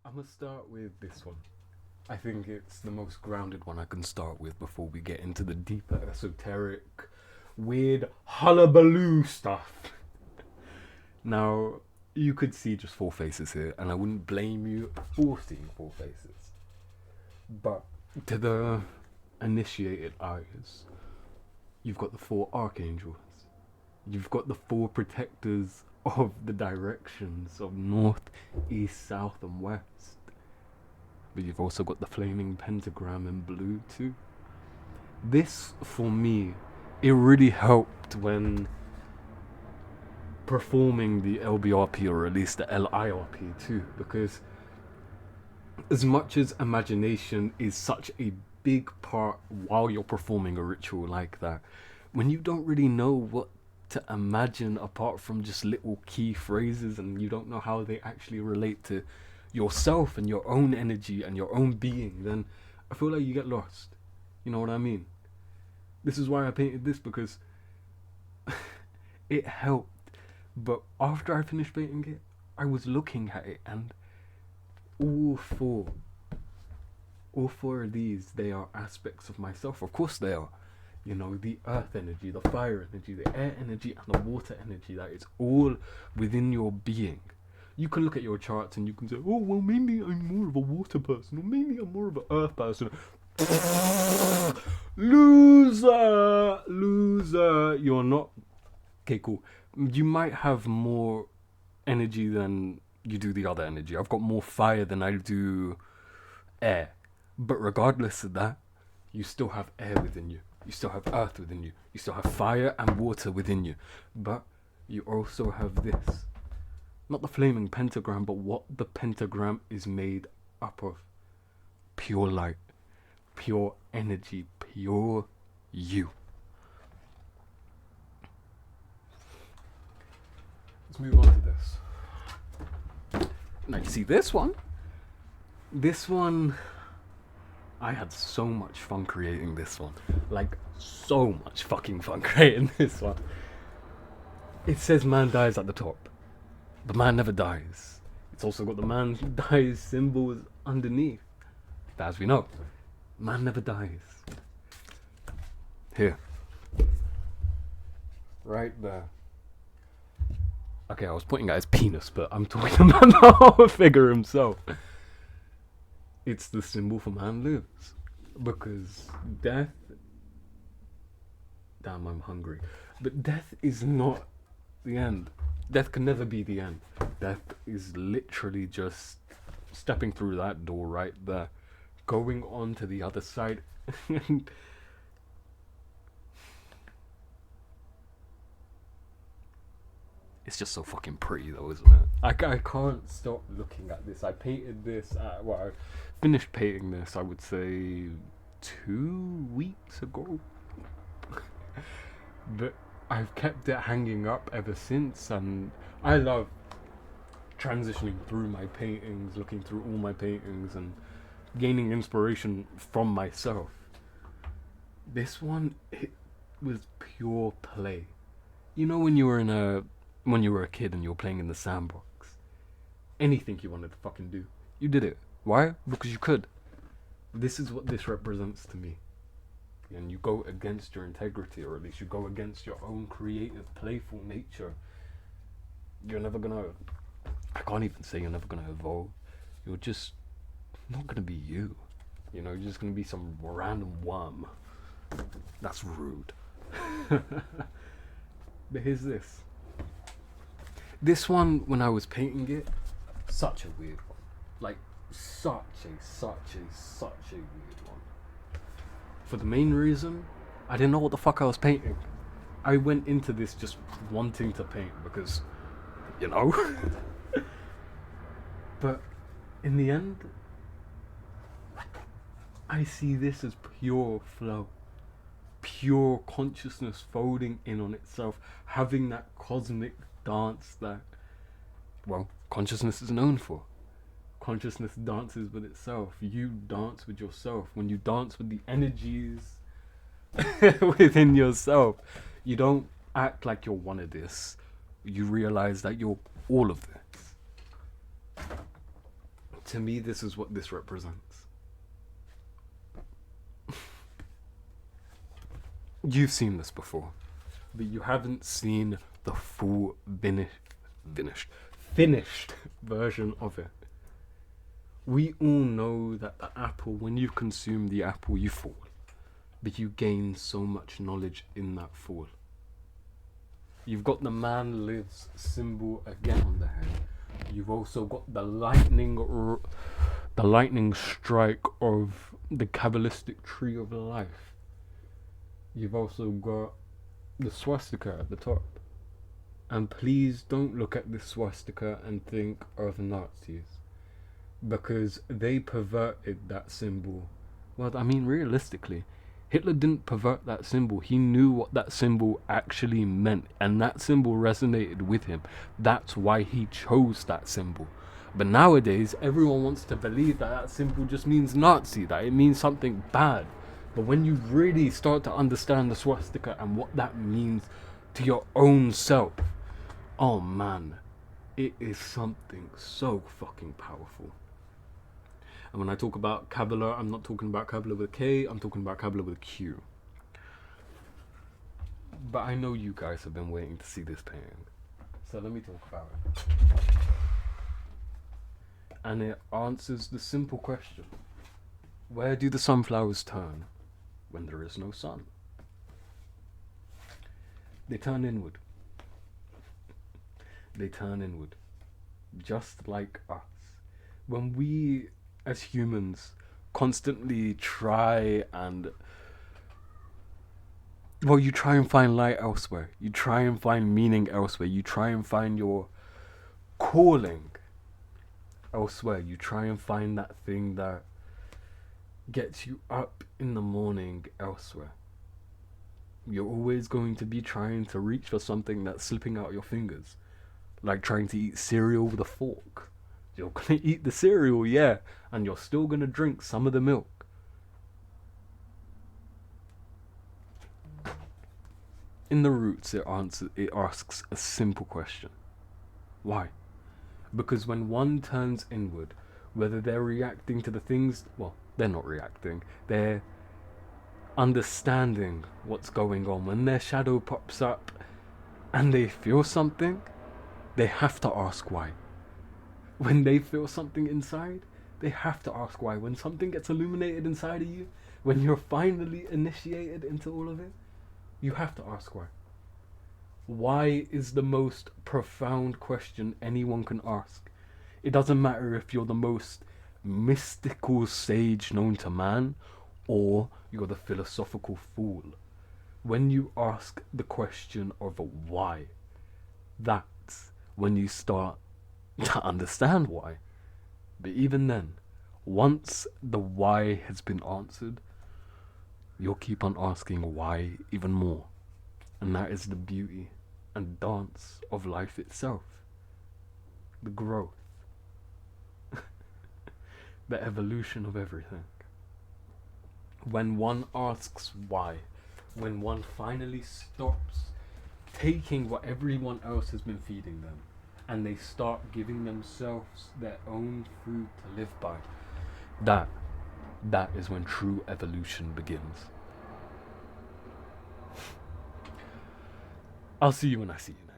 I'm gonna start with this one. I think it's the most grounded one I can start with before we get into the deeper esoteric, weird hullabaloo stuff. Now, you could see just four faces here, and I wouldn't blame you for seeing four faces. But to the initiated eyes, you've got the four archangels. You've got the four protectors of the directions of north, east, south, and west. But you've also got the flaming pentagram in blue too. This, for me, it really helped when performing the LBRP, or at least the LIRP too, because as much as imagination is such a big part while you're performing a ritual like that, when you don't really know what to imagine apart from just little key phrases and you don't know how they actually relate to yourself and your own energy and your own being, then I feel like you get lost. You know what I mean? This is why I painted this, because it helped. But after I finished painting it, I was looking at it, and all four of these, they are aspects of myself. Of course they are. You know, the earth energy, the fire energy, the air energy, and the water energy. That is all within your being. You can look at your charts and you can say, oh, well, maybe I'm more of a water person, or maybe I'm more of an earth person. Loser. You're not. Okay, cool. You might have more energy than you do the other energy. I've got more fire than I do air. But regardless of that, you still have air within you. You still have earth within you. You still have fire and water within you. But you also have this. Not the flaming pentagram, but what the pentagram is made up of. Pure light. Pure energy. Pure you. Let's move on to this. Now you see this one. This one, I had so much fun creating this one. Like, so much fucking fun creating this one. It says man dies at the top. But man never dies. It's also got the man dies symbols underneath. But as we know, man never dies. Here. Right there. Okay, I was pointing at his penis, but I'm talking about the whole figure himself. It's the symbol for man lives. Because death... Damn, I'm hungry. But death is not the end. Death can never be the end. Death is literally just stepping through that door right there. Going on to the other side. It's just so fucking pretty though, isn't it? I can't stop looking at this. I painted this, I finished painting this, I would say 2 weeks ago. But I've kept it hanging up ever since, and I love transitioning through my paintings, looking through all my paintings and gaining inspiration from myself. This one, it was pure play. You know when you were a kid and you were playing in the sandbox, anything you wanted to fucking do, you did it. Why? Because you could. This is what this represents to me. And you go against your integrity, or at least you go against your own creative, playful nature. You're never gonna, I can't even say you're never gonna evolve. You're just not gonna be you. You know, you're just gonna be some random worm. That's rude. But here's this. This one, when I was painting it, such a weird one. Like, such a weird one. For the main reason, I didn't know what the fuck I was painting. I went into this just wanting to paint because, you know. But in the end, I see this as pure flow. Pure consciousness folding in on itself, having that cosmic dance that, well, consciousness is known for. Consciousness dances with itself. You dance with yourself. When you dance with the energies within yourself, you don't act like you're one of this. You realize that you're all of this. To me, this is what this represents. You've seen this before, but you haven't seen the full finished version of it. We all know that the apple, when you consume the apple, you fall. But you gain so much knowledge in that fall. You've got the man lives symbol again on the head. You've also got the lightning strike of the Kabbalistic tree of life. You've also got the swastika at the top. And please don't look at the swastika and think of Nazis, because they perverted that symbol. Well, I mean, realistically, Hitler didn't pervert that symbol. He knew what that symbol actually meant, and that symbol resonated with him. That's why he chose that symbol. But nowadays, everyone wants to believe that that symbol just means Nazi, that it means something bad. But when you really start to understand the swastika and what that means to your own self, oh man, it is something so fucking powerful. And when I talk about Kabbalah, I'm not talking about Kabbalah with a K, I'm talking about Kabbalah with a Q. But I know you guys have been waiting to see this painting, so let me talk about it. And it answers the simple question: where do the sunflowers turn when there is no sun? They turn inward. They turn inward. Just like us. When we, as humans, constantly try and... well, you try and find light elsewhere. You try and find meaning elsewhere. You try and find your calling elsewhere. You try and find that thing that gets you up in the morning elsewhere. You're always going to be trying to reach for something that's slipping out your fingers. Like trying to eat cereal with a fork. You're going to eat the cereal, yeah, and you're still going to drink some of the milk. In the roots, it asks a simple question. Why? Because when one turns inward, whether they're reacting to the things... well, they're not reacting. They're understanding what's going on. When their shadow pops up and they feel something, they have to ask why. When they feel something inside, they have to ask why. When something gets illuminated inside of you, when you're finally initiated into all of it, you have to ask why. Why is the most profound question anyone can ask. It doesn't matter if you're the most mystical sage known to man, or you're the philosophical fool. When you ask the question of why, that's when you start to understand why. But even then, once the why has been answered, you'll keep on asking why even more. And that is the beauty and dance of life itself. The growth. The evolution of everything. When one asks why, when one finally stops taking what everyone else has been feeding them, and they start giving themselves their own food to live by, that is when true evolution begins. I'll see you when I see you.